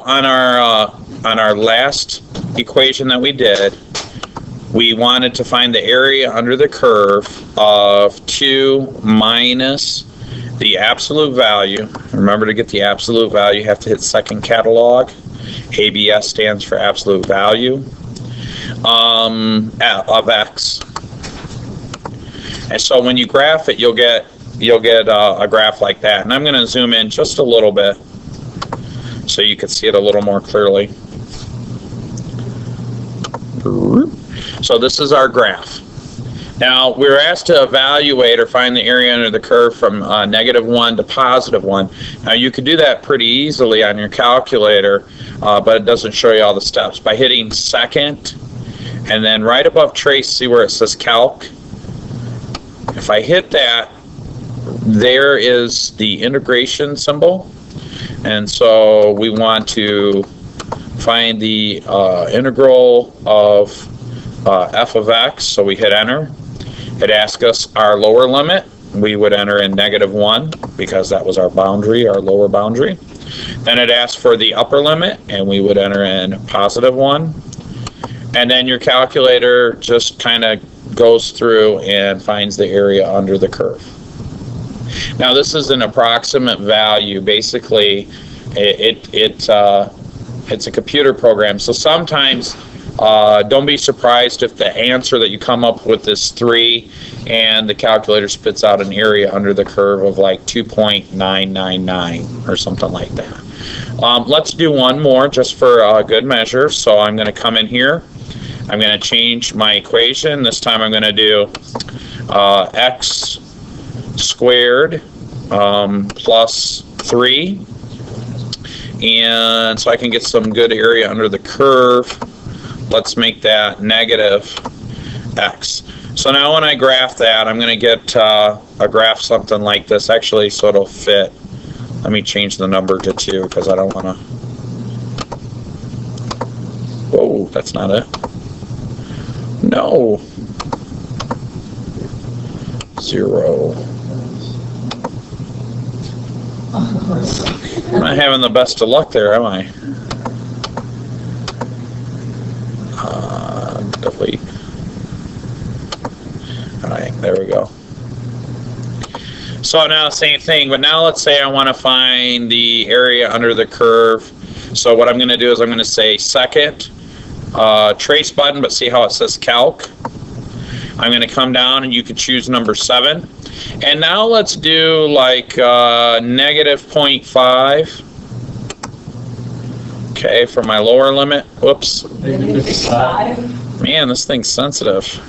On our last equation that we did, we wanted to find the area under the curve of 2 minus the absolute value. Remember, to get the absolute value, you have to hit second catalog. ABS stands for absolute value of x. And so when you graph it, you'll get a graph like that. And I'm going to zoom in just a little bit so you can see it a little more clearly. So this is our graph. Now, we're asked to evaluate or find the area under the curve from -1 to +1. Now, you could do that pretty easily on your calculator, but it doesn't show you all the steps. By hitting second, and then right above trace, see where it says calc? If I hit that, there is the integration symbol. And so we want to find the integral of f of x, so we hit enter. It asks us our lower limit. We would enter in -1 because that was our boundary, our lower boundary. Then it asks for the upper limit, and we would enter in +1. And then your calculator just kind of goes through and finds the area under the curve. Now, this is an approximate value. Basically, it's a computer program. So sometimes don't be surprised if the answer that you come up with is 3 and the calculator spits out an area under the curve of like 2.999 or something like that. Let's do one more just for a good measure. So I'm going to come in here. I'm going to change my equation. This time I'm going to do x squared plus 3. And so I can get some good area under the curve. Let's make that -x. So now when I graph that, I'm going to get a graph something like this, actually, so it'll fit. Let me change the number to 2 because I don't want to... Whoa, that's not it. No. 0. I'm not having the best of luck there, am I? Delete. Alright, there we go. So now same thing, but now let's say I want to find the area under the curve. So what I'm going to do is I'm going to say second, trace button, but see how it says calc? I'm going to come down and you can choose number 7. And now let's do like -0.5. Okay, for my lower limit. Whoops. Man, this thing's sensitive.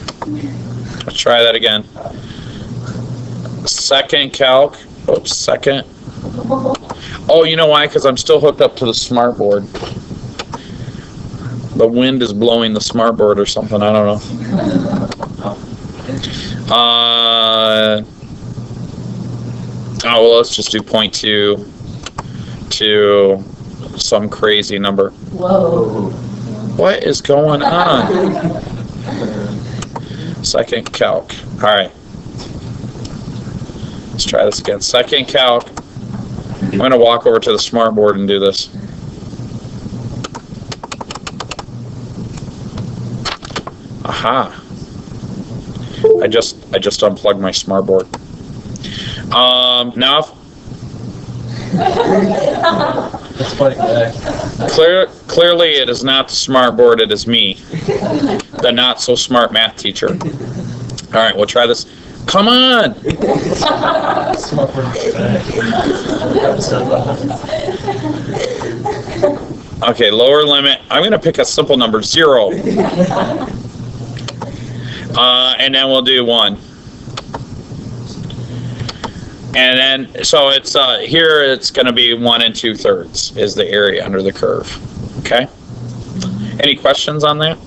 Let's try that again. Second calc. Oops, second. Oh, you know why? Because I'm still hooked up to the smart board. The wind is blowing the smart board or something. I don't know. Oh, well, let's just do 0.2 to some crazy number. Whoa. What is going on? Second calc. All right. Let's try this again. Second calc. I'm going to walk over to the smart board and do this. Aha. I just unplugged my smart board. Now That's funny. clearly it is not the smart board, it is me, the not so smart math teacher. All right, we'll try this. Come on. Okay, lower limit. I'm going to pick a simple number, 0. And then we'll do 1. And then, so it's here it's going to be 1 2/3 is the area under the curve. Okay? Any questions on that?